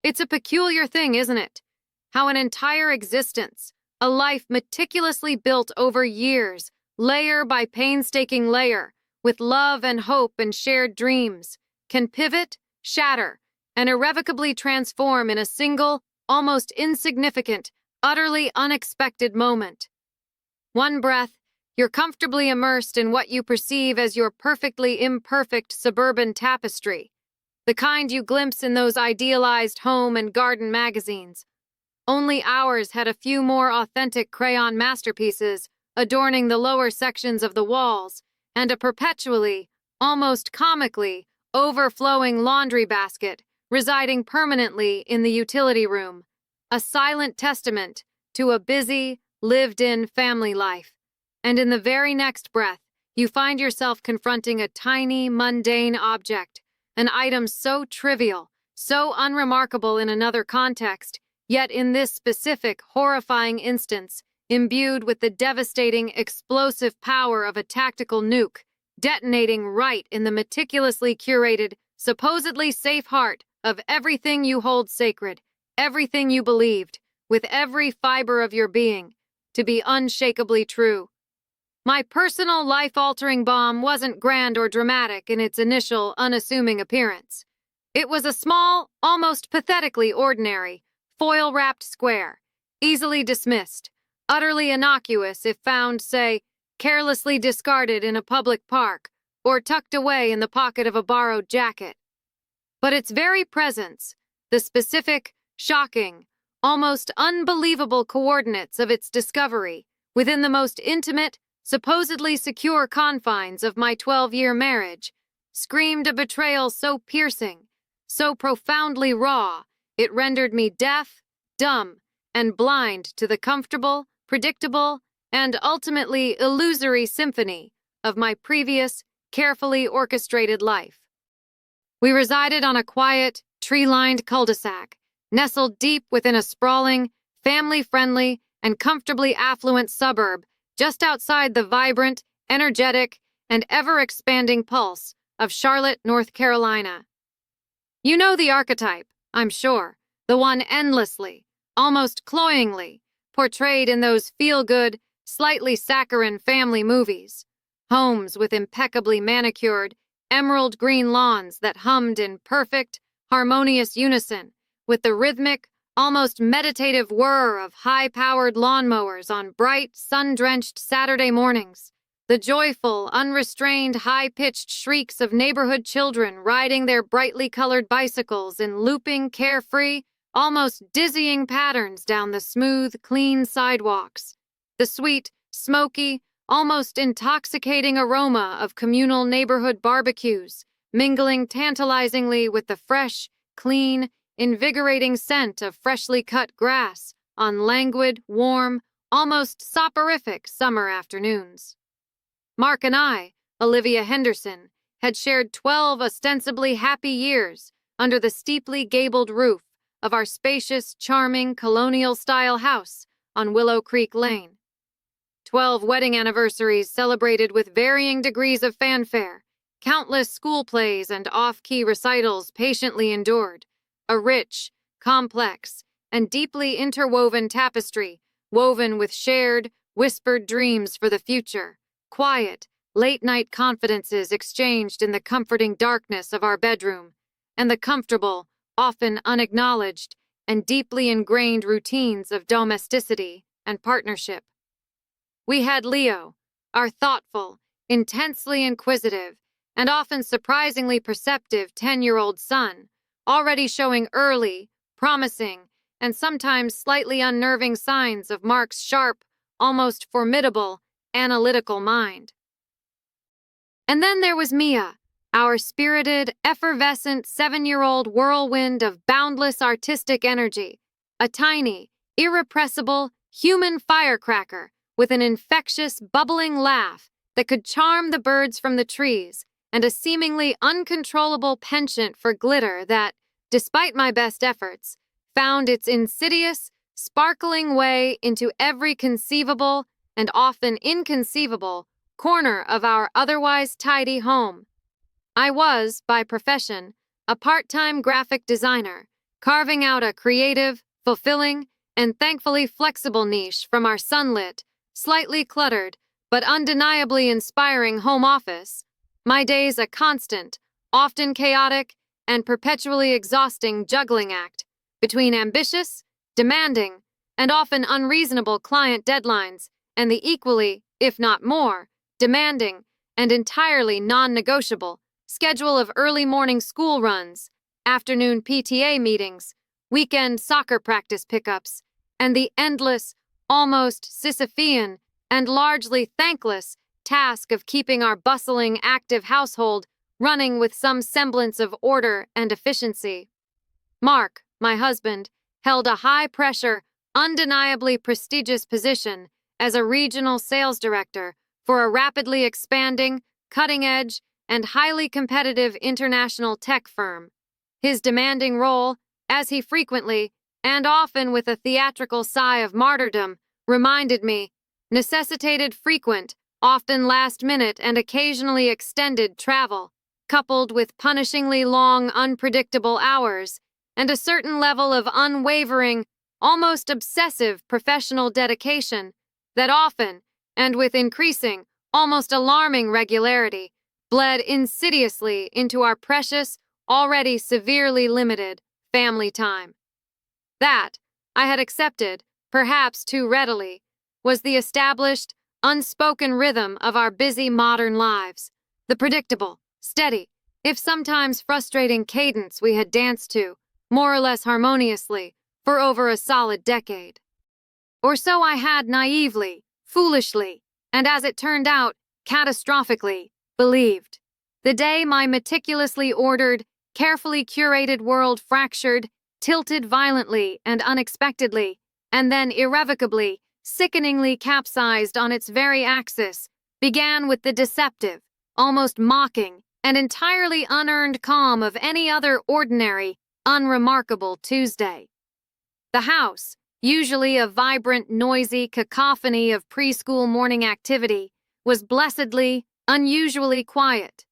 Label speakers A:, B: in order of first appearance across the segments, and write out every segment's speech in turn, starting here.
A: It's a peculiar thing, isn't it? How an entire existence, a life meticulously built over years, layer by painstaking layer, with love and hope and shared dreams, can pivot, shatter, and irrevocably transform in a single, almost insignificant, utterly unexpected moment. One breath, you're comfortably immersed in what you perceive as your perfectly imperfect suburban tapestry, the kind you glimpse in those idealized home and garden magazines. Only ours had a few more authentic crayon masterpieces adorning the lower sections of the walls, and a perpetually, almost comically, overflowing laundry basket residing permanently in the utility room, a silent testament to a busy, lived-in family life. And in the very next breath, you find yourself confronting a tiny, mundane object, an item so trivial, so unremarkable in another context, yet in this specific, horrifying instance, imbued with the devastating, explosive power of a tactical nuke, detonating right in the meticulously curated, supposedly safe heart of everything you hold sacred, everything you believed, with every fiber of your being, to be unshakably true. My personal life-altering bomb wasn't grand or dramatic in its initial, unassuming appearance. It was a small, almost pathetically ordinary, foil-wrapped square, easily dismissed, utterly innocuous if found, say, carelessly discarded in a public park or tucked away in the pocket of a borrowed jacket. But its very presence, the specific, shocking, almost unbelievable coordinates of its discovery within the most intimate, supposedly secure confines of my 12-year marriage, screamed a betrayal so piercing, so profoundly raw, it rendered me deaf, dumb, and blind to the comfortable, predictable, and ultimately illusory symphony of my previous, carefully orchestrated life. We resided on a quiet, tree-lined cul-de-sac, nestled deep within a sprawling, family-friendly, and comfortably affluent suburb just outside the vibrant, energetic, and ever-expanding pulse of Charlotte, North Carolina. You know the archetype, I'm sure, the one endlessly, almost cloyingly, portrayed in those feel-good, slightly saccharine family movies. Homes with impeccably manicured, emerald green lawns that hummed in perfect, harmonious unison with the rhythmic, almost meditative whir of high-powered lawnmowers on bright, sun-drenched Saturday mornings, the joyful, unrestrained, high-pitched shrieks of neighborhood children riding their brightly colored bicycles in looping, carefree, almost dizzying patterns down the smooth, clean sidewalks, the sweet, smoky, almost intoxicating aroma of communal neighborhood barbecues, mingling tantalizingly with the fresh, clean, invigorating scent of freshly cut grass on languid, warm, almost soporific summer afternoons. Mark and I, Olivia Henderson, had shared 12 ostensibly happy years under the steeply gabled roof of our spacious, charming, colonial-style house on Willow Creek Lane. 12 wedding anniversaries celebrated with varying degrees of fanfare, countless school plays and off-key recitals patiently endured, a rich, complex, and deeply interwoven tapestry, woven with shared, whispered dreams for the future, quiet, late-night confidences exchanged in the comforting darkness of our bedroom, and the comfortable, often unacknowledged, and deeply ingrained routines of domesticity and partnership. We had Leo, our thoughtful, intensely inquisitive, and often surprisingly perceptive 10-year-old son, already showing early, promising, and sometimes slightly unnerving signs of Mark's sharp, almost formidable, analytical mind. And then there was Mia, our spirited, effervescent 7-year-old whirlwind of boundless artistic energy, a tiny, irrepressible, human firecracker with an infectious, bubbling laugh that could charm the birds from the trees, and a seemingly uncontrollable penchant for glitter that, despite my best efforts, found its insidious, sparkling way into every conceivable, and often inconceivable, corner of our otherwise tidy home. I was, by profession, a part-time graphic designer, carving out a creative, fulfilling, and thankfully flexible niche from our sunlit, slightly cluttered, but undeniably inspiring home office. My days a constant, often chaotic, and perpetually exhausting juggling act between ambitious, demanding, and often unreasonable client deadlines and the equally, if not more, demanding and entirely non-negotiable schedule of early morning school runs, afternoon PTA meetings, weekend soccer practice pickups, and the endless, almost Sisyphean, and largely thankless task of keeping our bustling, active household running with some semblance of order and efficiency. Mark, my husband, held a high-pressure, undeniably prestigious position as a regional sales director for a rapidly expanding, cutting-edge, and highly competitive international tech firm. His demanding role, as he frequently, and often with a theatrical sigh of martyrdom, reminded me, necessitated frequent, often last-minute and occasionally extended travel, coupled with punishingly long, unpredictable hours, and a certain level of unwavering, almost obsessive professional dedication that often, and with increasing, almost alarming regularity, bled insidiously into our precious, already severely limited, family time. That, I had accepted, perhaps too readily, was the established, unspoken rhythm of our busy modern lives, the predictable, steady, if sometimes frustrating cadence we had danced to, more or less harmoniously, for over a solid decade. Or so I had naively, foolishly, and as it turned out, catastrophically, believed. The day my meticulously ordered, carefully curated world fractured, tilted violently and unexpectedly, and then irrevocably, sickeningly capsized on its very axis, began with the deceptive, almost mocking, and entirely unearned calm of any other ordinary, unremarkable Tuesday. The house, usually a vibrant, noisy cacophony of preschool morning activity, was blessedly, unusually quiet.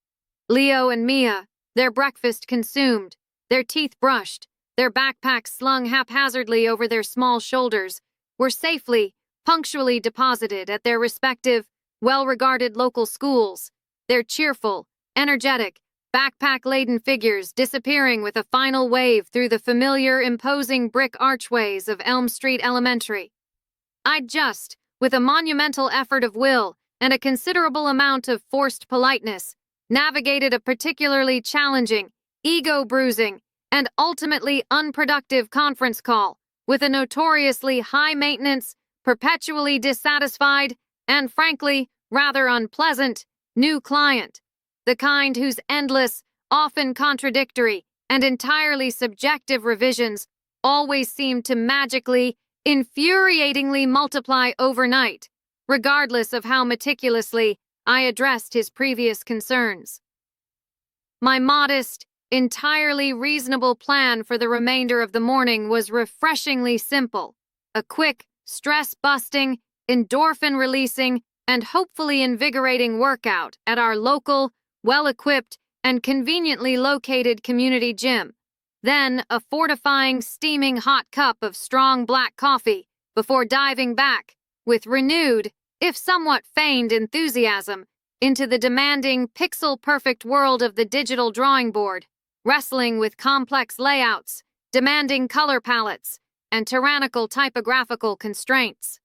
A: Leo and Mia, their breakfast consumed, their teeth brushed, their backpacks slung haphazardly over their small shoulders, were safely, punctually deposited at their respective, well-regarded local schools, their cheerful, energetic, backpack-laden figures disappearing with a final wave through the familiar, imposing brick archways of Elm Street Elementary. I'd just, with a monumental effort of will and a considerable amount of forced politeness, navigated a particularly challenging, ego-bruising, and ultimately unproductive conference call with a notoriously high-maintenance, perpetually dissatisfied, and frankly, rather unpleasant, new client, the kind whose endless, often contradictory, and entirely subjective revisions always seem to magically, infuriatingly multiply overnight, regardless of how meticulously I addressed his previous concerns. My modest, entirely reasonable plan for the remainder of the morning was refreshingly simple: a quick, stress-busting, endorphin-releasing, and hopefully invigorating workout at our local, well-equipped, and conveniently located community gym. Then a fortifying, steaming hot cup of strong black coffee before diving back, with renewed, if somewhat feigned enthusiasm, into the demanding, pixel-perfect world of the digital drawing board, wrestling with complex layouts, demanding color palettes, and tyrannical typographical constraints.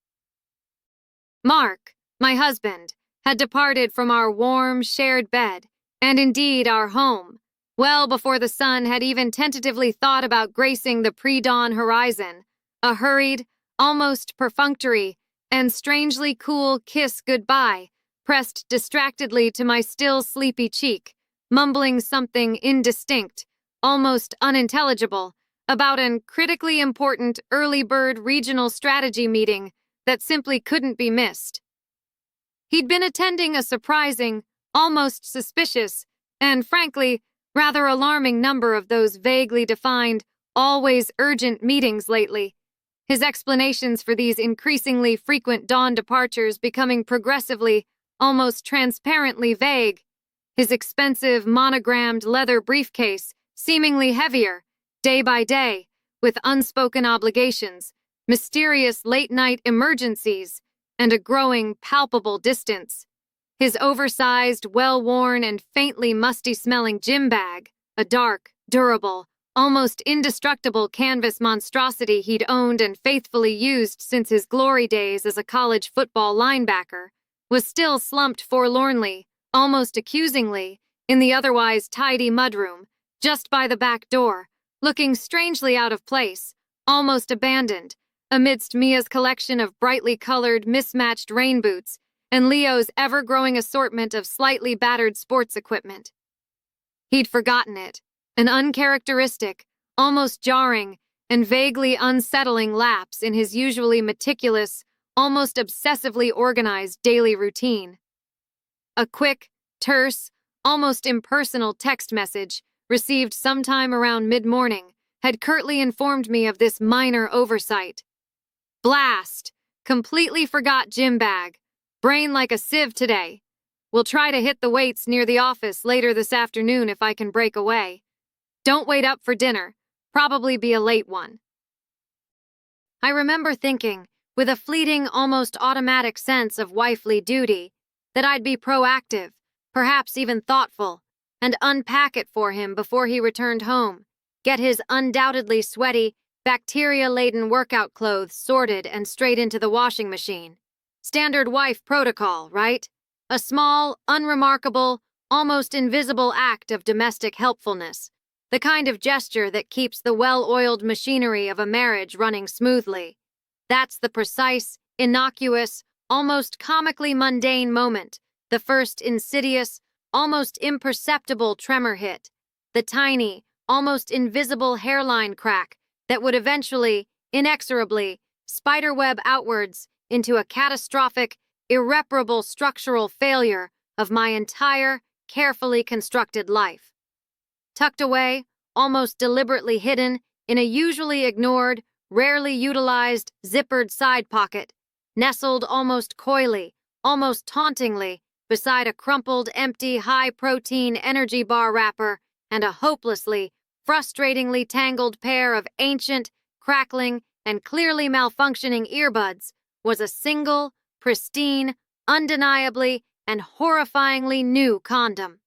A: Mark, my husband, had departed from our warm, shared bed, and indeed our home, well before the sun had even tentatively thought about gracing the pre-dawn horizon. A hurried, almost perfunctory, and strangely cool kiss goodbye, pressed distractedly to my still sleepy cheek, mumbling something indistinct, almost unintelligible, about an critically important early bird regional strategy meeting that simply couldn't be missed. He'd been attending a surprising, almost suspicious, and frankly, rather alarming number of those vaguely defined, always urgent meetings lately, his explanations for these increasingly frequent dawn departures becoming progressively, almost transparently vague, his expensive, monogrammed leather briefcase seemingly heavier, day by day, with unspoken obligations, mysterious late-night emergencies, and a growing, palpable distance. His oversized, well-worn, and faintly musty-smelling gym bag, a dark, durable, almost indestructible canvas monstrosity he'd owned and faithfully used since his glory days as a college football linebacker, was still slumped forlornly, almost accusingly, in the otherwise tidy mudroom, just by the back door, looking strangely out of place, almost abandoned, amidst Mia's collection of brightly colored, mismatched rain boots and Leo's ever-growing assortment of slightly battered sports equipment. He'd forgotten it, an uncharacteristic, almost jarring, and vaguely unsettling lapse in his usually meticulous, almost obsessively organized daily routine. A quick, terse, almost impersonal text message, received sometime around mid-morning, had curtly informed me of this minor oversight. Blast! Completely forgot gym bag. Brain like a sieve today. Will try to hit the weights near the office later this afternoon if I can break away. Don't wait up for dinner. Probably be a late one. I remember thinking, with a fleeting, almost automatic sense of wifely duty, that I'd be proactive, perhaps even thoughtful, and unpack it for him before he returned home, get his undoubtedly sweaty, bacteria-laden workout clothes sorted and straight into the washing machine. Standard wife protocol, right? A small, unremarkable, almost invisible act of domestic helpfulness, the kind of gesture that keeps the well-oiled machinery of a marriage running smoothly. That's the precise, innocuous, almost comically mundane moment, the first insidious, almost imperceptible tremor hit, the tiny, almost invisible hairline crack that would eventually, inexorably, spiderweb outwards into a catastrophic, irreparable structural failure of my entire, carefully constructed life. Tucked away, almost deliberately hidden, in a usually ignored, rarely utilized, zippered side pocket, nestled almost coyly, almost tauntingly, beside a crumpled, empty, high-protein energy bar wrapper and a hopelessly, frustratingly tangled pair of ancient, crackling, and clearly malfunctioning earbuds, was a single, pristine, undeniably, and horrifyingly new condom.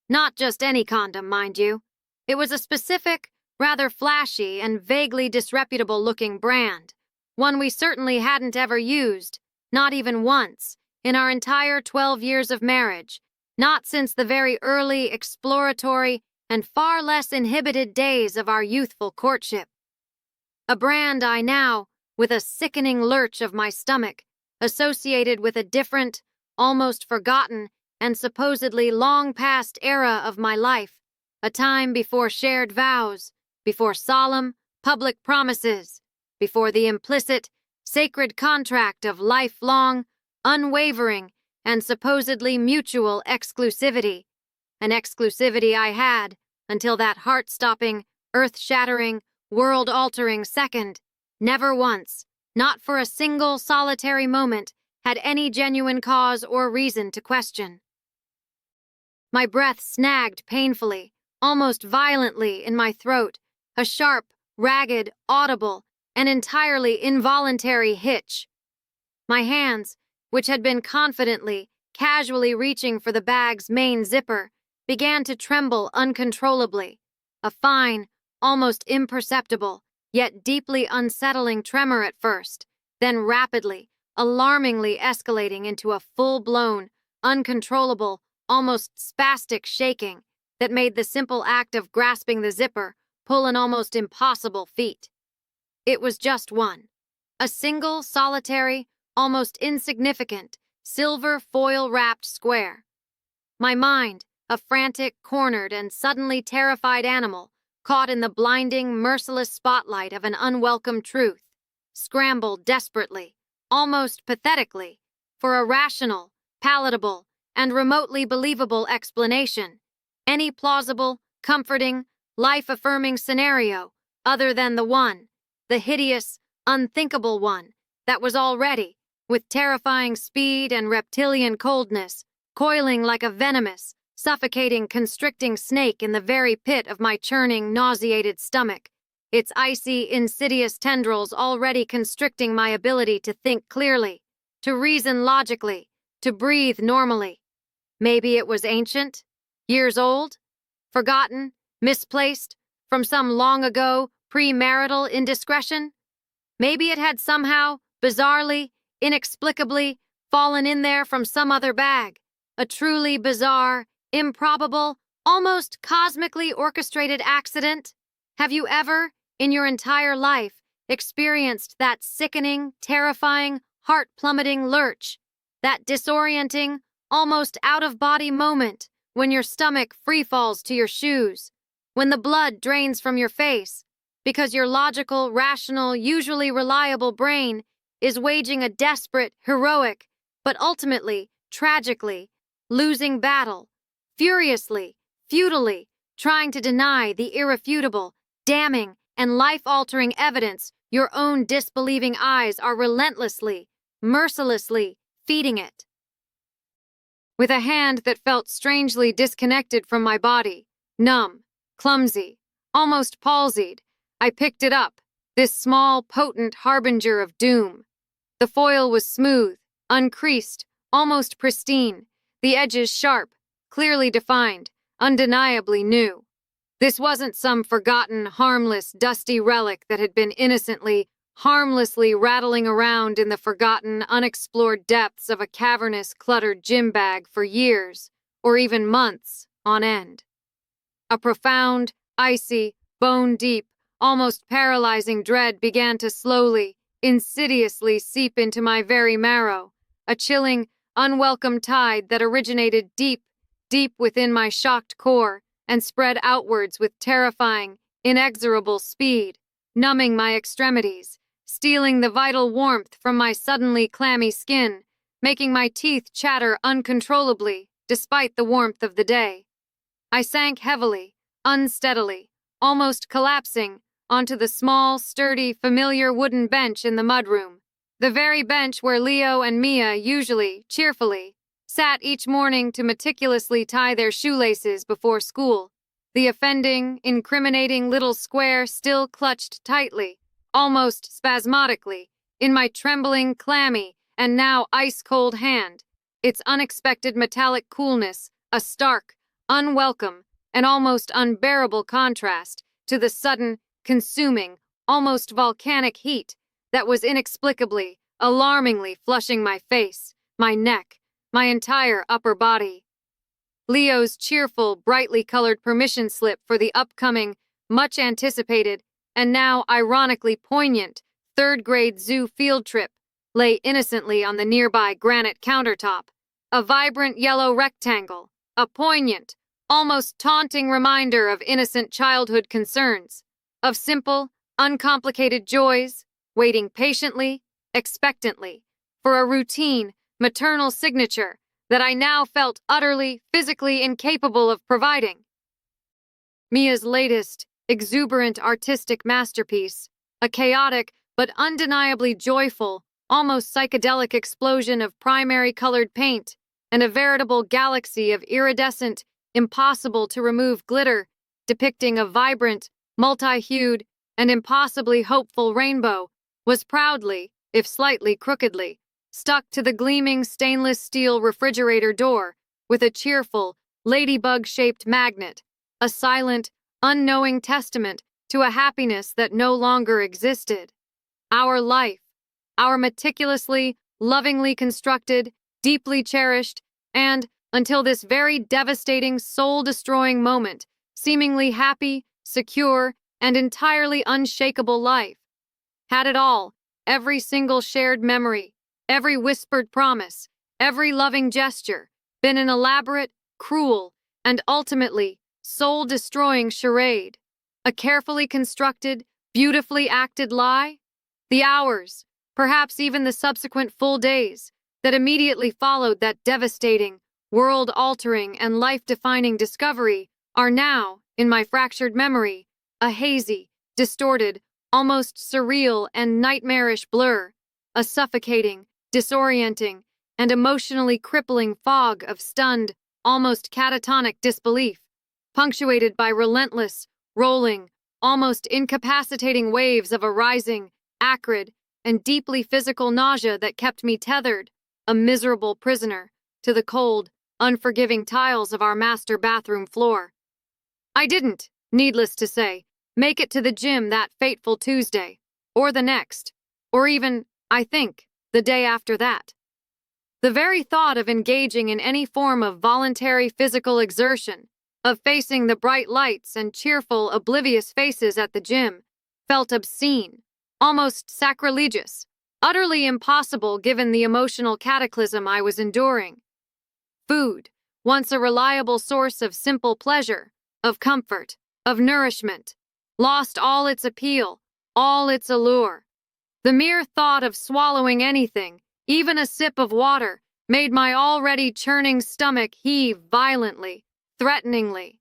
A: Not just any condom, mind you. It was a specific, rather flashy, and vaguely disreputable-looking brand, one we certainly hadn't ever used, not even once, in our entire 12 years of marriage, not since the very early, exploratory, and far less inhibited days of our youthful courtship. A brand I now, with a sickening lurch of my stomach, associated with a different, almost forgotten, and supposedly long-past era of my life, a time before shared vows, before solemn, public promises, before the implicit, sacred contract of lifelong, unwavering, and supposedly mutual exclusivity, an exclusivity I had until that heart-stopping, earth-shattering, world-altering second. Never once, not for a single solitary moment, had any genuine cause or reason to question. My breath snagged painfully, almost violently, in my throat, a sharp, ragged, audible, and entirely involuntary hitch. My hands, which had been confidently, casually reaching for the bag's main zipper, began to tremble uncontrollably, a fine, almost imperceptible, yet deeply unsettling tremor at first, then rapidly, alarmingly escalating into a full-blown, uncontrollable, almost spastic shaking that made the simple act of grasping the zipper pull an almost impossible feat. It was just one. A single, solitary, almost insignificant, silver foil-wrapped square. My mind, a frantic, cornered, and suddenly terrified animal, caught in the blinding, merciless spotlight of an unwelcome truth, scrambled desperately, almost pathetically, for a rational, palatable, and remotely believable explanation, any plausible, comforting, life-affirming scenario other than the one, the hideous, unthinkable one, that was already, with terrifying speed and reptilian coldness, coiling like a venomous, suffocating, constricting snake in the very pit of my churning, nauseated stomach, its icy, insidious tendrils already constricting my ability to think clearly, to reason logically, to breathe normally. Maybe it was ancient, years old, forgotten, misplaced, from some long ago premarital indiscretion. Maybe it had somehow, bizarrely, inexplicably, fallen in there from some other bag. A truly bizarre, improbable, almost cosmically orchestrated accident. Have you ever, in your entire life, experienced that sickening, terrifying, heart-plummeting lurch? That disorienting, almost out-of-body moment when your stomach free-falls to your shoes, when the blood drains from your face, because your logical, rational, usually reliable brain is waging a desperate, heroic, but ultimately, tragically, losing battle, furiously, futilely, trying to deny the irrefutable, damning, and life-altering evidence your own disbelieving eyes are relentlessly, mercilessly feeding it. With a hand that felt strangely disconnected from my body, numb, clumsy, almost palsied, I picked it up, this small, potent harbinger of doom. The foil was smooth, uncreased, almost pristine, the edges sharp, clearly defined, undeniably new. This wasn't some forgotten, harmless, dusty relic that had been innocently, harmlessly rattling around in the forgotten, unexplored depths of a cavernous, cluttered gym bag for years, or even months on end. A profound, icy, bone-deep, almost paralyzing dread began to slowly, insidiously seep into my very marrow, a chilling, unwelcome tide that originated deep, deep within my shocked core and spread outwards with terrifying, inexorable speed, numbing my extremities, stealing the vital warmth from my suddenly clammy skin, making my teeth chatter uncontrollably despite the warmth of the day. I sank heavily, unsteadily, almost collapsing, onto the small, sturdy, familiar wooden bench in the mudroom, the very bench where Leo and Mia usually, cheerfully, sat each morning to meticulously tie their shoelaces before school, the offending, incriminating little square still clutched tightly, almost spasmodically, in my trembling, clammy, and now ice-cold hand, its unexpected metallic coolness a stark, unwelcome, and almost unbearable contrast to the sudden, consuming, almost volcanic heat that was inexplicably, alarmingly flushing my face, my neck, my entire upper body. Leo's cheerful, brightly colored permission slip for the upcoming, much anticipated, and now ironically poignant, third-grade zoo field trip lay innocently on the nearby granite countertop, a vibrant yellow rectangle, a poignant, almost taunting reminder of innocent childhood concerns, of simple, uncomplicated joys, waiting patiently, expectantly, for a routine, maternal signature that I now felt utterly, physically incapable of providing. Mia's latest, exuberant artistic masterpiece, a chaotic but undeniably joyful, almost psychedelic explosion of primary colored paint, and a veritable galaxy of iridescent, impossible-to-remove glitter, depicting a vibrant, multi-hued, and impossibly hopeful rainbow, was proudly, if slightly crookedly, stuck to the gleaming stainless steel refrigerator door with a cheerful, ladybug-shaped magnet, a silent, unknowing testament to a happiness that no longer existed. Our life, our meticulously, lovingly constructed, deeply cherished, and, until this very devastating, soul-destroying moment, seemingly happy, secure, and entirely unshakable life, had it all, every single shared memory, every whispered promise, every loving gesture, been an elaborate, cruel, and ultimately soul-destroying charade, a carefully constructed, beautifully acted lie? The hours, perhaps even the subsequent full days, that immediately followed that devastating, world-altering, and life-defining discovery are now, in my fractured memory, a hazy, distorted, almost surreal and nightmarish blur, a suffocating, disorienting, and emotionally crippling fog of stunned, almost catatonic disbelief, punctuated by relentless, rolling, almost incapacitating waves of a rising, acrid, and deeply physical nausea that kept me tethered, a miserable prisoner, to the cold, unforgiving tiles of our master bathroom floor. I didn't, needless to say, make it to the gym that fateful Tuesday, or the next, or even, I think, the day after that. The very thought of engaging in any form of voluntary physical exertion, of facing the bright lights and cheerful, oblivious faces at the gym, felt obscene, almost sacrilegious, utterly impossible given the emotional cataclysm I was enduring. Food, once a reliable source of simple pleasure, of comfort, of nourishment, lost all its appeal, all its allure. The mere thought of swallowing anything, even a sip of water, made my already churning stomach heave violently, threateningly.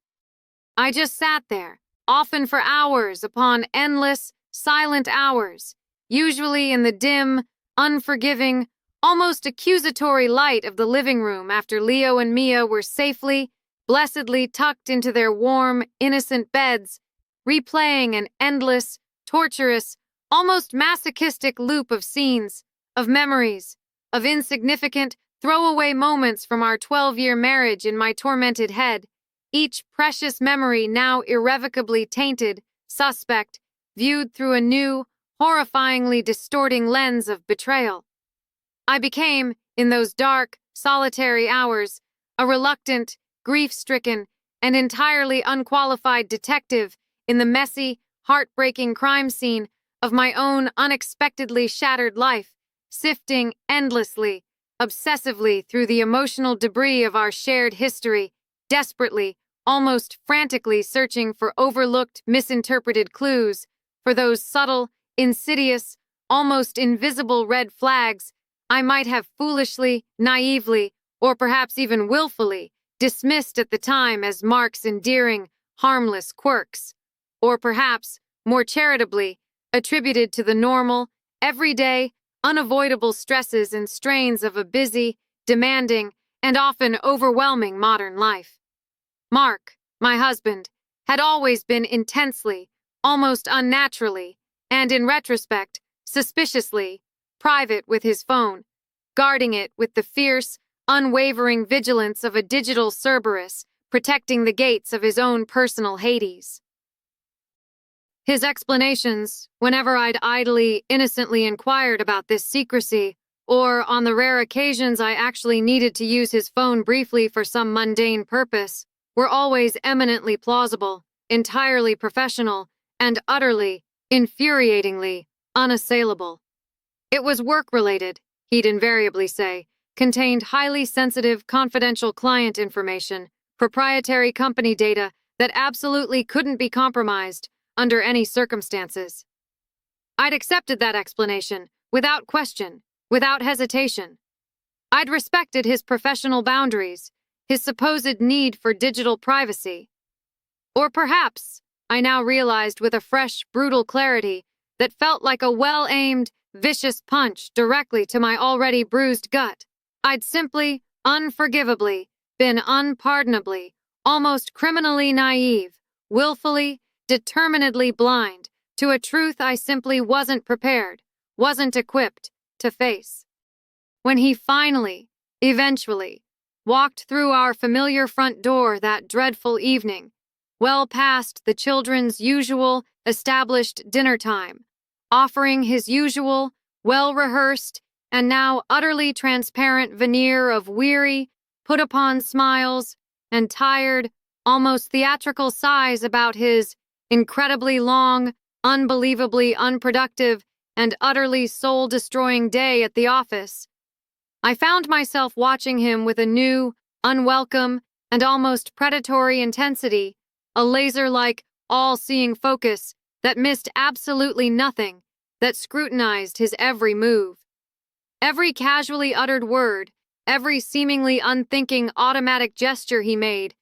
A: I just sat there, often for hours upon endless, silent hours, usually in the dim, unforgiving, almost accusatory light of the living room after Leo and Mia were safely, blessedly tucked into their warm, innocent beds, replaying an endless, torturous, almost masochistic loop of scenes, of memories, of insignificant, throwaway moments from our 12-year marriage in my tormented head, each precious memory now irrevocably tainted, suspect, viewed through a new, horrifyingly distorting lens of betrayal. I became, in those dark, solitary hours, a reluctant, grief-stricken, and entirely unqualified detective in the messy, heartbreaking crime scene of my own unexpectedly shattered life, sifting endlessly, obsessively through the emotional debris of our shared history, desperately, almost frantically searching for overlooked, misinterpreted clues, for those subtle, insidious, almost invisible red flags I might have foolishly, naively, or perhaps even willfully dismissed at the time as Mark's endearing, harmless quirks, or perhaps, more charitably, attributed to the normal, everyday, unavoidable stresses and strains of a busy, demanding, and often overwhelming modern life. Mark, my husband, had always been intensely, almost unnaturally, and in retrospect, suspiciously, private with his phone, guarding it with the fierce, unwavering vigilance of a digital Cerberus protecting the gates of his own personal Hades. His explanations, whenever I'd idly, innocently inquired about this secrecy, or on the rare occasions I actually needed to use his phone briefly for some mundane purpose, were always eminently plausible, entirely professional, and utterly, infuriatingly, unassailable. It was work-related, he'd invariably say, contained highly sensitive, confidential client information, proprietary company data that absolutely couldn't be compromised under any circumstances. I'd accepted that explanation, without question, without hesitation. I'd respected his professional boundaries, his supposed need for digital privacy. Or perhaps, I now realized with a fresh, brutal clarity that felt like a well-aimed, vicious punch directly to my already bruised gut, I'd simply, unforgivably, been unpardonably, almost criminally naive, willfully, determinedly blind to a truth I simply wasn't prepared, wasn't equipped to face. When he finally, eventually, walked through our familiar front door that dreadful evening, well past the children's usual established dinner time, offering his usual, well-rehearsed, and now utterly transparent veneer of weary, put-upon smiles and tired, almost theatrical sighs about his incredibly long, unbelievably unproductive, and utterly soul-destroying day at the office, I found myself watching him with a new, unwelcome, and almost predatory intensity, a laser-like, all-seeing focus that missed absolutely nothing, that scrutinized his every move. Every casually uttered word, every seemingly unthinking automatic gesture he made,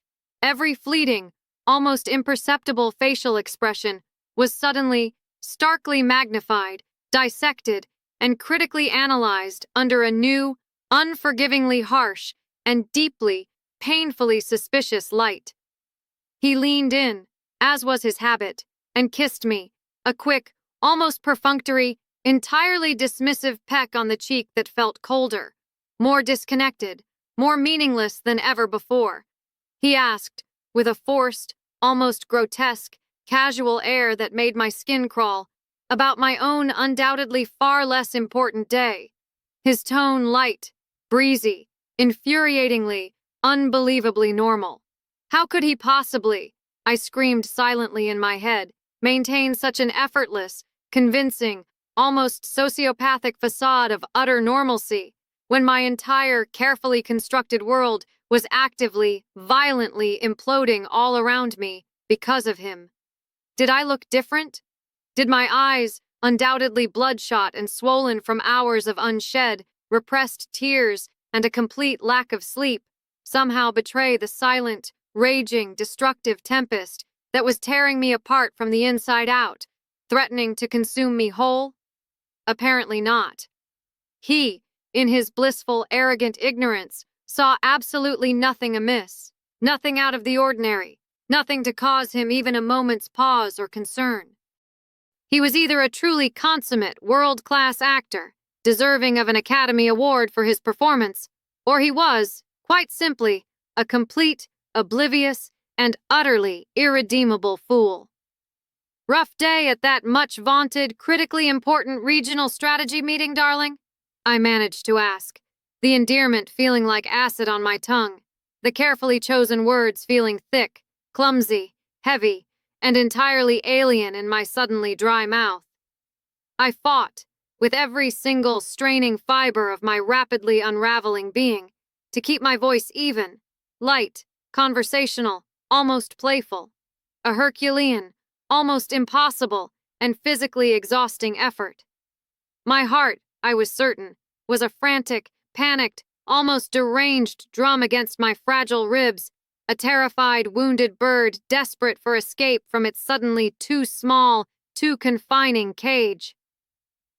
A: every fleeting, almost imperceptible facial expression was suddenly, starkly magnified, dissected, and critically analyzed under a new, unforgivingly harsh, and deeply, painfully suspicious light. He leaned in, as was his habit, and kissed me, a quick, almost perfunctory, entirely dismissive peck on the cheek that felt colder, more disconnected, more meaningless than ever before. He asked, with a forced, almost grotesque, casual air that made my skin crawl, about my own undoubtedly far less important day. His tone light, breezy, infuriatingly, unbelievably normal. How could he possibly, I screamed silently in my head, maintain such an effortless, convincing, almost sociopathic facade of utter normalcy when my entire carefully constructed world was actively, violently imploding all around me because of him? Did I look different? Did my eyes, undoubtedly bloodshot and swollen from hours of unshed, repressed tears and a complete lack of sleep, somehow betray the silent, raging, destructive tempest that was tearing me apart from the inside out, threatening to consume me whole? Apparently not. He, in his blissful, arrogant ignorance, saw absolutely nothing amiss, nothing out of the ordinary, nothing to cause him even a moment's pause or concern. He was either a truly consummate, world-class actor, deserving of an Academy Award for his performance, or he was, quite simply, a complete, oblivious, and utterly irredeemable fool. Rough day at that much-vaunted, critically important regional strategy meeting, darling? I managed to ask, the endearment feeling like acid on my tongue, the carefully chosen words feeling thick, clumsy, heavy, and entirely alien in my suddenly dry mouth. I fought, with every single straining fiber of my rapidly unraveling being, to keep my voice even, light, conversational, almost playful. A Herculean, almost impossible, and physically exhausting effort. My heart, I was certain, was a frantic, panicked, almost deranged drum against my fragile ribs, a terrified, wounded bird desperate for escape from its suddenly too small, too confining cage.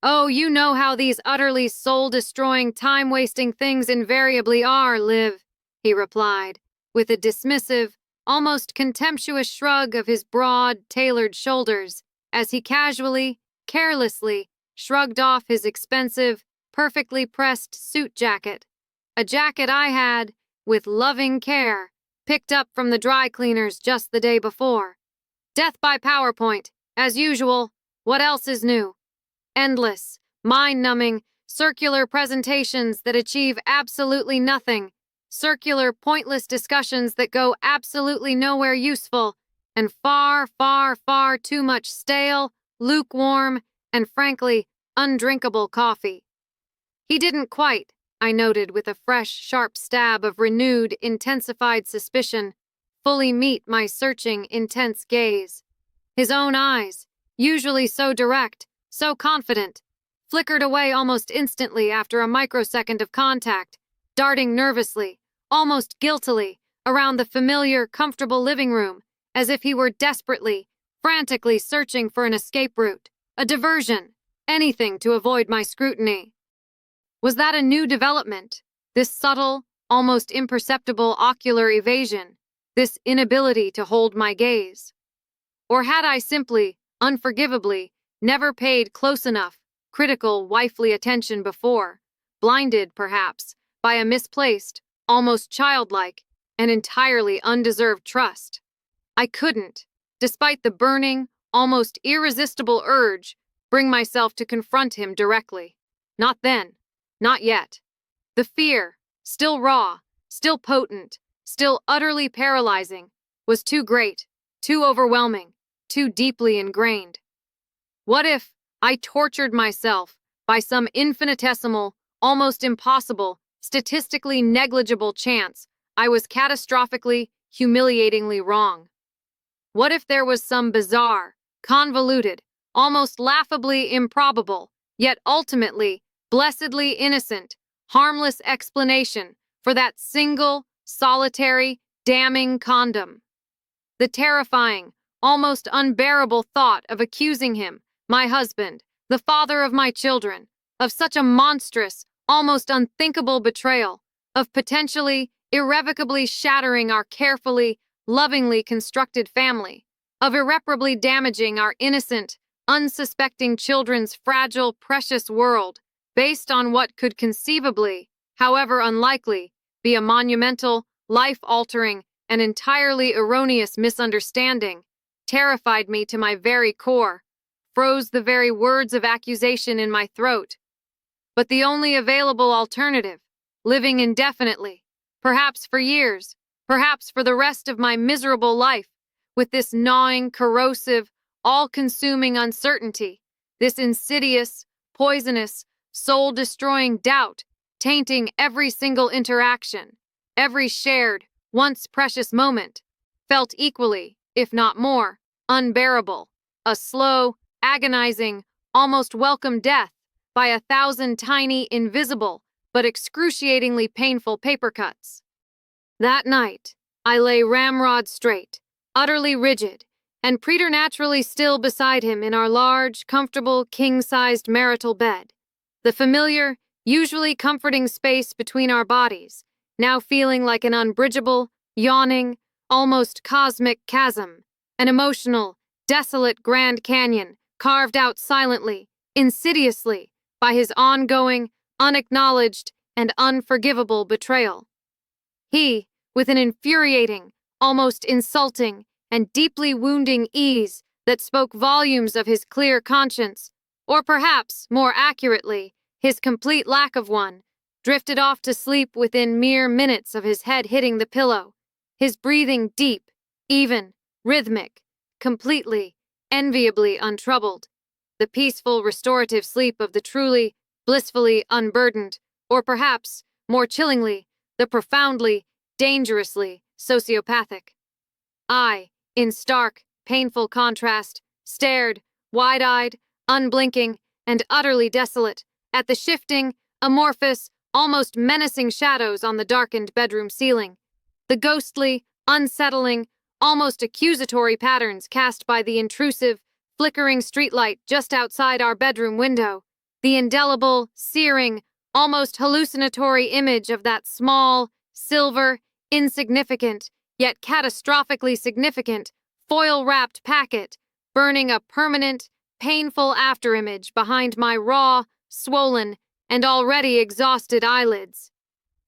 A: Oh, you know how these utterly soul-destroying, time-wasting things invariably are, Liv, he replied, with a dismissive, almost contemptuous shrug of his broad, tailored shoulders, as he casually, carelessly, shrugged off his expensive, perfectly pressed suit jacket, a jacket I had, with loving care, picked up from the dry cleaners just the day before. Death by PowerPoint, as usual. What else is new? Endless, mind-numbing, circular presentations that achieve absolutely nothing, circular, pointless discussions that go absolutely nowhere useful, and far, far, far too much stale, lukewarm, and frankly, undrinkable coffee. He didn't quite, I noted with a fresh, sharp stab of renewed, intensified suspicion, fully meet my searching, intense gaze. His own eyes, usually so direct, so confident, flickered away almost instantly after a microsecond of contact, darting nervously, almost guiltily, around the familiar, comfortable living room, as if he were desperately, frantically searching for an escape route, a diversion, anything to avoid my scrutiny. Was that a new development, this subtle, almost imperceptible ocular evasion, this inability to hold my gaze? Or had I simply, unforgivably, never paid close enough, critical, wifely attention before, blinded, perhaps, by a misplaced, almost childlike, and entirely undeserved trust? I couldn't, despite the burning, almost irresistible urge, bring myself to confront him directly. Not then. Not yet. The fear, still raw, still potent, still utterly paralyzing, was too great, too overwhelming, too deeply ingrained. What if I tortured myself by some infinitesimal, almost impossible, statistically negligible chance I was catastrophically, humiliatingly wrong? What if there was some bizarre, convoluted, almost laughably improbable, yet ultimately, blessedly innocent, harmless explanation for that single, solitary, damning condom? The terrifying, almost unbearable thought of accusing him, my husband, the father of my children, of such a monstrous, almost unthinkable betrayal, of potentially, irrevocably shattering our carefully, lovingly constructed family, of irreparably damaging our innocent, unsuspecting children's fragile, precious world, based on what could conceivably, however unlikely, be a monumental, life-altering, and entirely erroneous misunderstanding, terrified me to my very core, froze the very words of accusation in my throat. But the only available alternative, living indefinitely, perhaps for years, perhaps for the rest of my miserable life, with this gnawing, corrosive, all-consuming uncertainty, this insidious, poisonous, soul-destroying doubt, tainting every single interaction, every shared, once precious moment, felt equally, if not more, unbearable, a slow, agonizing, almost welcome death by 1,000 tiny, invisible, but excruciatingly painful paper cuts. That night, I lay ramrod straight, utterly rigid, and preternaturally still beside him in our large, comfortable, king-sized marital bed, the familiar, usually comforting space between our bodies, now feeling like an unbridgeable, yawning, almost cosmic chasm, an emotional, desolate Grand Canyon carved out silently, insidiously, by his ongoing, unacknowledged, and unforgivable betrayal. He, with an infuriating, almost insulting, and deeply wounding ease that spoke volumes of his clear conscience, or perhaps, more accurately, his complete lack of one, drifted off to sleep within mere minutes of his head hitting the pillow, his breathing deep, even, rhythmic, completely, enviably untroubled, the peaceful, restorative sleep of the truly, blissfully unburdened, or perhaps, more chillingly, the profoundly, dangerously sociopathic. I, in stark, painful contrast, stared, wide-eyed, unblinking, and utterly desolate, at the shifting, amorphous, almost menacing shadows on the darkened bedroom ceiling, the ghostly, unsettling, almost accusatory patterns cast by the intrusive, flickering streetlight just outside our bedroom window, the indelible, searing, almost hallucinatory image of that small, silver, insignificant, yet catastrophically significant, foil-wrapped packet, burning a permanent, painful afterimage behind my raw, swollen, and already exhausted eyelids.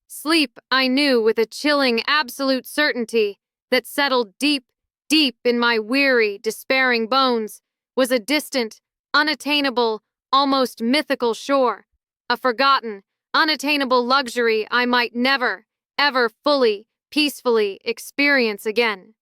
A: Sleep, I knew with a chilling, absolute certainty that settled deep, deep in my weary, despairing bones, was a distant, unattainable, almost mythical shore, a forgotten, unattainable luxury I might never, ever fully, peacefully experience again.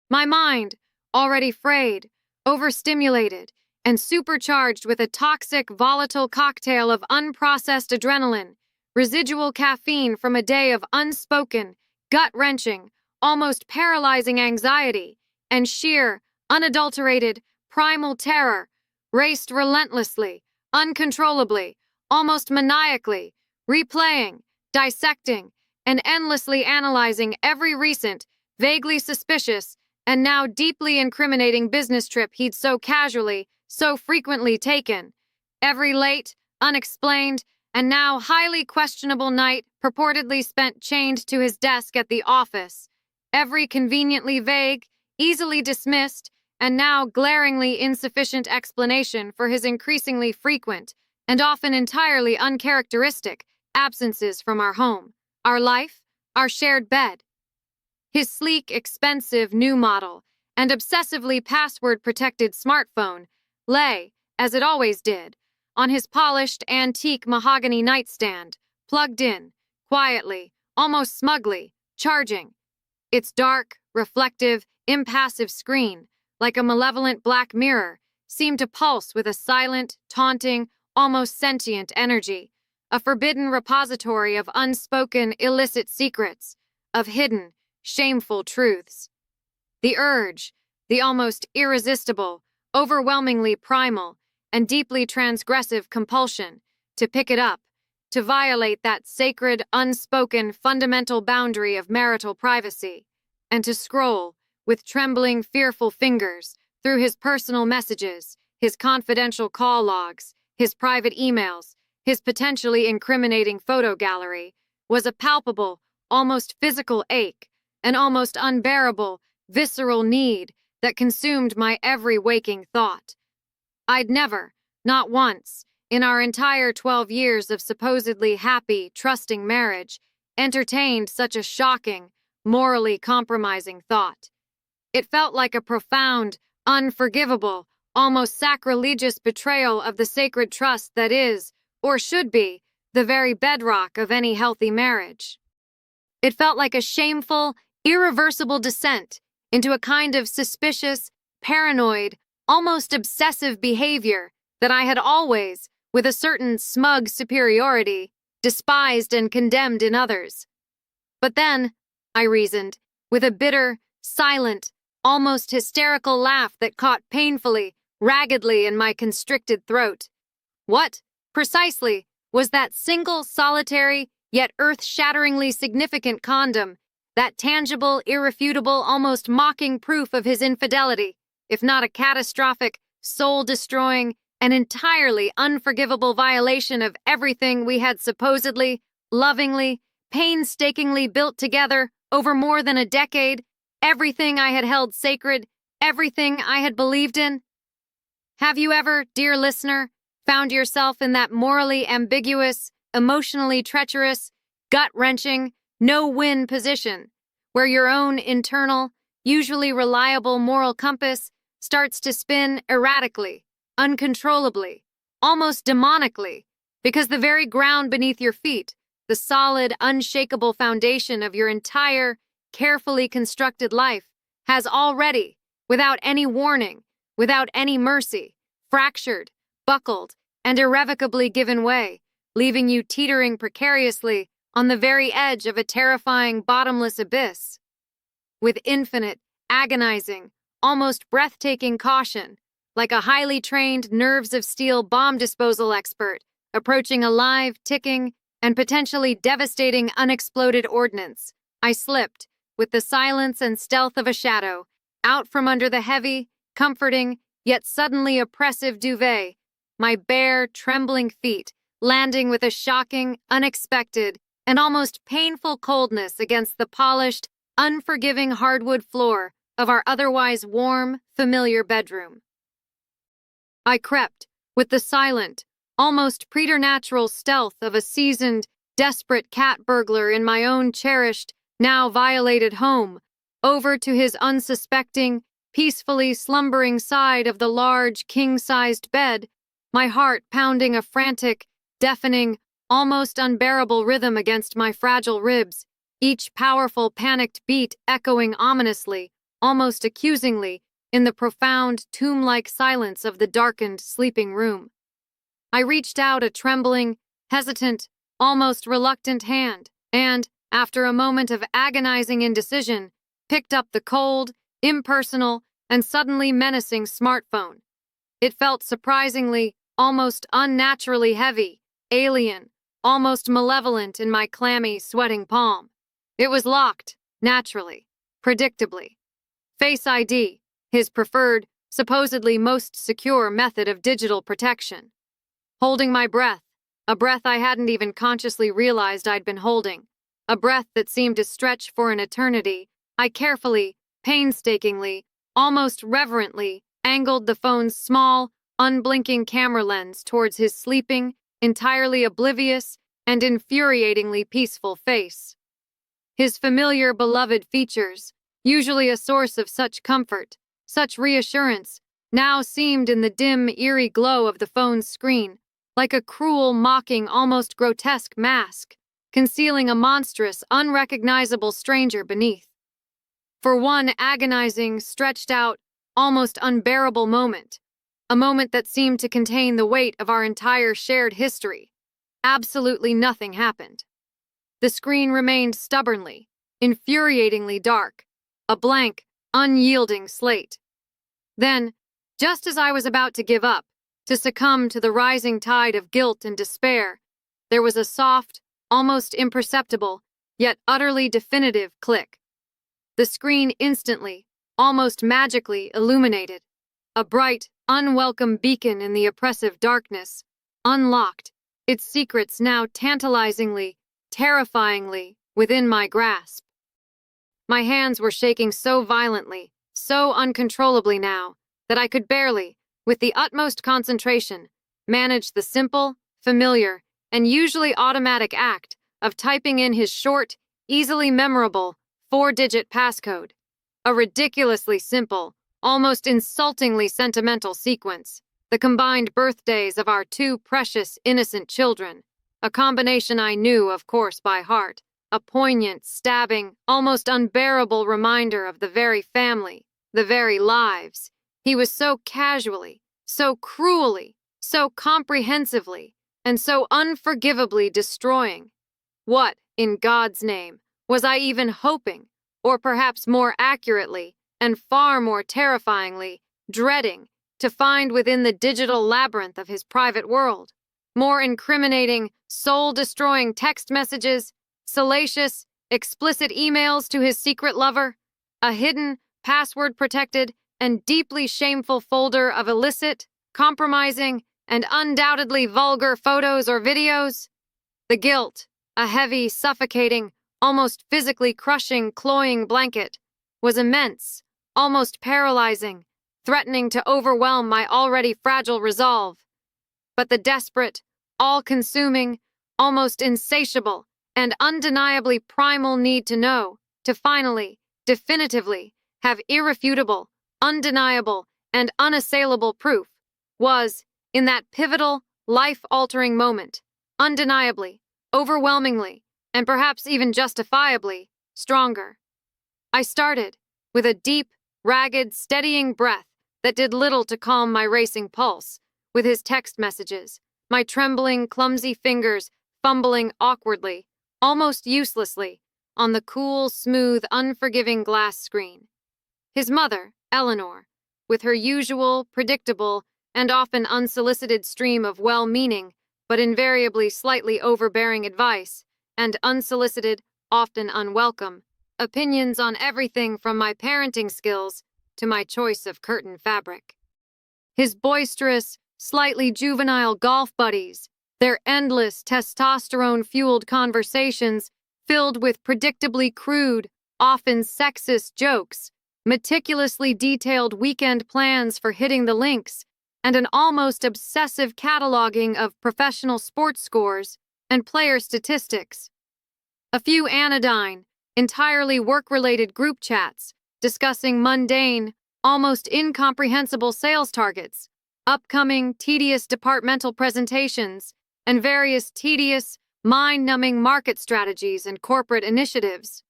A: My mind, already frayed, overstimulated, and supercharged with a toxic, volatile cocktail of unprocessed adrenaline, residual caffeine from a day of unspoken, gut-wrenching, almost paralyzing anxiety, and sheer, unadulterated, primal terror, raced relentlessly, uncontrollably, almost maniacally, replaying, dissecting, and endlessly analyzing every recent, vaguely suspicious, and now deeply incriminating business trip he'd so casually, so frequently taken, every late, unexplained, and now highly questionable night purportedly spent chained to his desk at the office, every conveniently vague, easily dismissed, and now glaringly insufficient explanation for his increasingly frequent, and often entirely uncharacteristic, absences from our home, our life, our shared bed. His sleek, expensive, new model, and obsessively password-protected smartphone lay, as it always did, on his polished, antique mahogany nightstand, plugged in, quietly, almost smugly, charging. Its dark, reflective, impassive screen, like a malevolent black mirror, seemed to pulse with a silent, taunting, almost sentient energy, a forbidden repository of unspoken, illicit secrets, of hidden, shameful truths. The urge, the almost irresistible, overwhelmingly primal, and deeply transgressive compulsion to pick it up, to violate that sacred, unspoken, fundamental boundary of marital privacy, and to scroll, with trembling, fearful fingers, through his personal messages, his confidential call logs, his private emails, his potentially incriminating photo gallery, was a palpable, almost physical ache, an almost unbearable, visceral need that consumed my every waking thought. I'd never, not once, in our entire 12 years of supposedly happy, trusting marriage, entertained such a shocking, morally compromising thought. It felt like a profound, unforgivable, almost sacrilegious betrayal of the sacred trust that is, or should be, the very bedrock of any healthy marriage. It felt like a shameful, irreversible descent into a kind of suspicious, paranoid, almost obsessive behavior that I had always, with a certain smug superiority, despised and condemned in others. But then, I reasoned, with a bitter, silent, almost hysterical laugh that caught painfully, raggedly in my constricted throat. What, precisely, was that single, solitary, yet earth-shatteringly significant condom, that tangible, irrefutable, almost mocking proof of his infidelity, if not a catastrophic, soul-destroying, and entirely unforgivable violation of everything we had supposedly, lovingly, painstakingly built together over more than a decade, everything I had held sacred, everything I had believed in? Have you ever, dear listener, found yourself in that morally ambiguous, emotionally treacherous, gut-wrenching, no-win position, where your own internal, usually reliable moral compass starts to spin erratically, uncontrollably, almost demonically, because the very ground beneath your feet, the solid, unshakable foundation of your entire, carefully constructed life, has already, without any warning, without any mercy, fractured, buckled, and irrevocably given way, leaving you teetering precariously on the very edge of a terrifying, bottomless abyss. With infinite, agonizing, almost breathtaking caution, like a highly trained, nerves of steel bomb disposal expert approaching a live, ticking, and potentially devastating unexploded ordnance, I slipped, with the silence and stealth of a shadow, out from under the heavy, comforting, yet suddenly oppressive duvet, my bare, trembling feet landing with a shocking, unexpected, and almost painful coldness against the polished, unforgiving hardwood floor of our otherwise warm, familiar bedroom. I crept, with the silent, almost preternatural stealth of a seasoned, desperate cat burglar in my own cherished, now violated home, over to his unsuspecting, peacefully slumbering side of the large, king-sized bed, my heart pounding a frantic, deafening, almost unbearable rhythm against my fragile ribs, each powerful, panicked beat echoing ominously, almost accusingly, in the profound, tomb-like silence of the darkened, sleeping room. I reached out a trembling, hesitant, almost reluctant hand, and, after a moment of agonizing indecision, picked up the cold, impersonal, and suddenly menacing smartphone. It felt surprisingly, almost unnaturally heavy, alien, almost malevolent in my clammy, sweating palm. It was locked, naturally, predictably. Face ID, his preferred, supposedly most secure method of digital protection. Holding my breath, a breath I hadn't even consciously realized I'd been holding, a breath that seemed to stretch for an eternity, I carefully, painstakingly, almost reverently, angled the phone's small, unblinking camera lens towards his sleeping, entirely oblivious, and infuriatingly peaceful face. His familiar, beloved features, usually a source of such comfort, such reassurance, now seemed in the dim, eerie glow of the phone's screen, like a cruel, mocking, almost grotesque mask, concealing a monstrous, unrecognizable stranger beneath. For one agonizing, stretched out, almost unbearable moment, a moment that seemed to contain the weight of our entire shared history, absolutely nothing happened. The screen remained stubbornly, infuriatingly dark, a blank, unyielding slate. Then, just as I was about to give up, to succumb to the rising tide of guilt and despair, there was a soft, almost imperceptible, yet utterly definitive click. The screen instantly, almost magically illuminated, a bright, unwelcome beacon in the oppressive darkness, unlocked, its secrets now tantalizingly, terrifyingly within my grasp. My hands were shaking so violently, so uncontrollably now that I could barely, with the utmost concentration, manage the simple, familiar, and usually automatic act of typing in his short, easily memorable, four-digit passcode. A ridiculously simple, almost insultingly sentimental sequence. The combined birthdays of our two precious, innocent children. A combination I knew, of course, by heart. A poignant, stabbing, almost unbearable reminder of the very family, the very lives he was so casually, so cruelly, so comprehensively, and so unforgivably destroying. What, in God's name, was I even hoping, or perhaps more accurately, and far more terrifyingly, dreading, to find within the digital labyrinth of his private world? More incriminating, soul-destroying text messages, salacious, explicit emails to his secret lover, a hidden, password-protected, and deeply shameful folder of illicit, compromising, and undoubtedly vulgar photos or videos? The guilt, a heavy, suffocating, almost physically crushing, cloying blanket, was immense, almost paralyzing, threatening to overwhelm my already fragile resolve. But the desperate, all-consuming, almost insatiable, and undeniably primal need to know, to finally, definitively, have irrefutable, undeniable, and unassailable proof, was, in that pivotal, life-altering moment, undeniably, overwhelmingly, and perhaps even justifiably, stronger. I started, with a deep, ragged, steadying breath that did little to calm my racing pulse, with his text messages, my trembling, clumsy fingers fumbling awkwardly, almost uselessly, on the cool, smooth, unforgiving glass screen. His mother, Eleanor, with her usual, predictable, and often unsolicited stream of well-meaning, but invariably slightly overbearing advice, and unsolicited, often unwelcome, opinions on everything from my parenting skills to my choice of curtain fabric. His boisterous, slightly juvenile golf buddies, their endless testosterone-fueled conversations filled with predictably crude, often sexist jokes, meticulously detailed weekend plans for hitting the links, and an almost obsessive cataloging of professional sports scores and player statistics. A few anodyne, entirely work-related group chats discussing mundane, almost incomprehensible sales targets, upcoming, tedious departmental presentations, and various tedious, mind-numbing market strategies and corporate initiatives.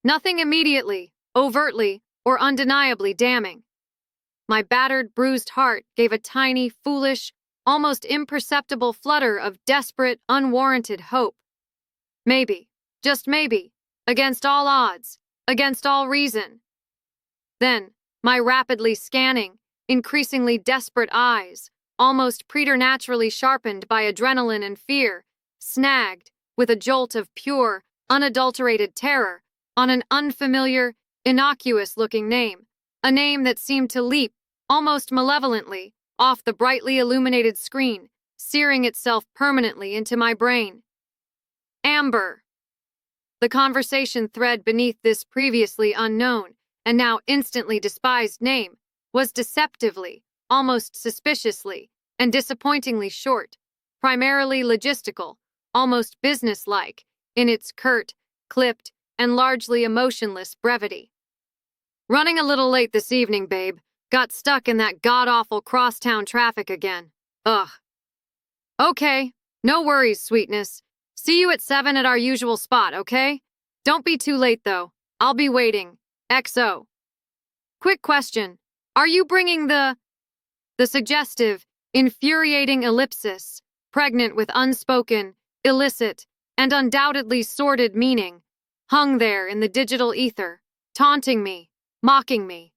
A: Nothing immediately, overtly, or undeniably damning. My battered, bruised heart gave a tiny, foolish, almost imperceptible flutter of desperate, unwarranted hope. Maybe, just maybe, against all odds, against all reason. Then, my rapidly scanning, increasingly desperate eyes, almost preternaturally sharpened by adrenaline and fear, snagged, with a jolt of pure, unadulterated terror, on an unfamiliar, innocuous-looking name, a name that seemed to leap, almost malevolently, off the brightly illuminated screen, searing itself permanently into my brain. Amber. The conversation thread beneath this previously unknown, and now instantly despised name, was deceptively, almost suspiciously, and disappointingly short, primarily logistical, almost businesslike, in its curt, clipped, and largely emotionless brevity. Running a little late this evening, babe. Got stuck in that god-awful crosstown traffic again. Ugh. Okay, no worries, sweetness. See you at 7 at our usual spot, okay? Don't be too late, though. I'll be waiting. XO. Quick question. Are you bringing the suggestive, infuriating ellipsis, pregnant with unspoken, illicit, and undoubtedly sordid meaning, hung there in the digital ether, taunting me, mocking me?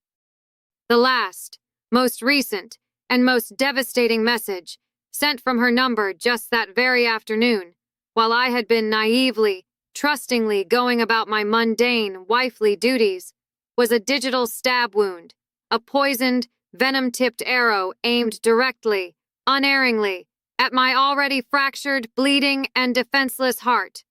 A: The last, most recent, and most devastating message, sent from her number just that very afternoon, while I had been naively, trustingly going about my mundane, wifely duties, was a digital stab wound, a poisoned, venom-tipped arrow aimed directly, unerringly, at my already fractured, bleeding, and defenseless heart.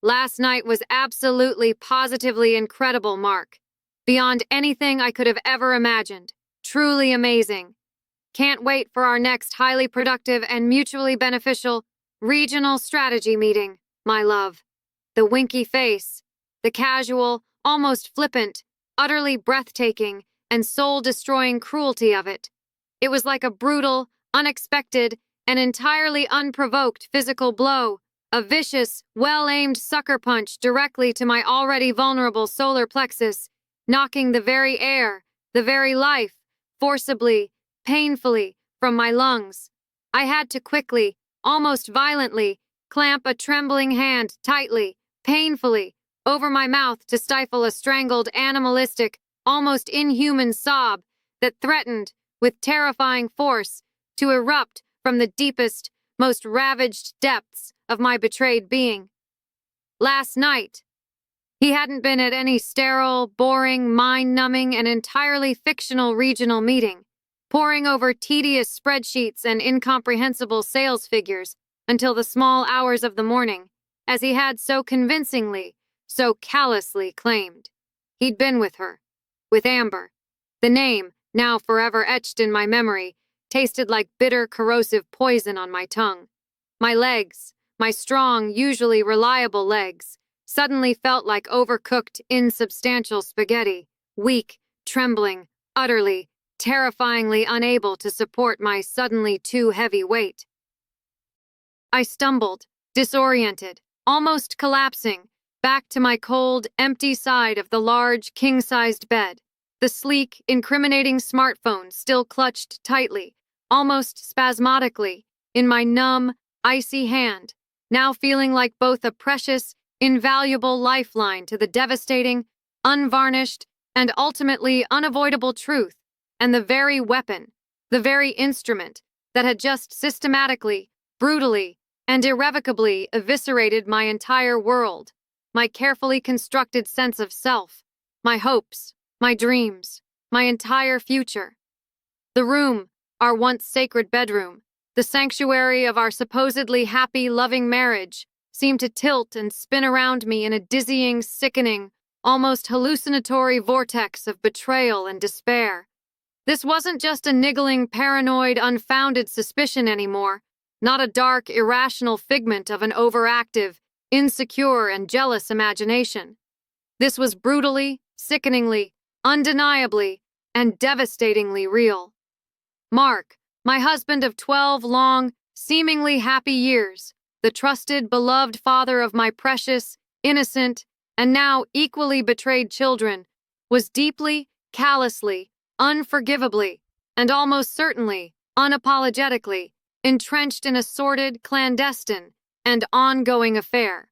A: Last night was absolutely, positively incredible, Mark. beyond anything I could have ever imagined. Truly amazing. Can't wait for our next highly productive and mutually beneficial regional strategy meeting, my love. The winky face, the casual, almost flippant, utterly breathtaking, and soul-destroying cruelty of it. It was like a brutal, unexpected, and entirely unprovoked physical blow, a vicious, well-aimed sucker punch directly to my already vulnerable solar plexus, knocking the very air, the very life, forcibly, painfully, from my lungs. I had to quickly, almost violently, clamp a trembling hand tightly, painfully, over my mouth to stifle a strangled, animalistic, almost inhuman sob that threatened, with terrifying force, to erupt from the deepest, most ravaged depths of my betrayed being. Last night, he hadn't been at any sterile, boring, mind-numbing, and entirely fictional regional meeting, poring over tedious spreadsheets and incomprehensible sales figures until the small hours of the morning, as he had so convincingly, so callously claimed. He'd been with her, with Amber. The name, now forever etched in my memory, tasted like bitter, corrosive poison on my tongue. My legs, my strong, usually reliable legs, suddenly felt like overcooked, insubstantial spaghetti, weak, trembling, utterly, terrifyingly unable to support my suddenly too heavy weight. I stumbled, disoriented, almost collapsing, back to my cold, empty side of the large, king-sized bed, the sleek, incriminating smartphone still clutched tightly, almost spasmodically, in my numb, icy hand, now feeling like both a precious, invaluable lifeline to the devastating, unvarnished, and ultimately unavoidable truth, and the very weapon, the very instrument that had just systematically, brutally, and irrevocably eviscerated my entire world, my carefully constructed sense of self, my hopes, my dreams, my entire future. The room, our once sacred bedroom, the sanctuary of our supposedly happy, loving marriage, seemed to tilt and spin around me in a dizzying, sickening, almost hallucinatory vortex of betrayal and despair. This wasn't just a niggling, paranoid, unfounded suspicion anymore, not a dark, irrational figment of an overactive, insecure, and jealous imagination. This was brutally, sickeningly, undeniably, and devastatingly real. Mark, my husband of 12 long, seemingly happy years, the trusted, beloved father of my precious, innocent, and now equally betrayed children, was deeply, callously, unforgivably, and almost certainly, unapologetically, entrenched in a sordid, clandestine, and ongoing affair.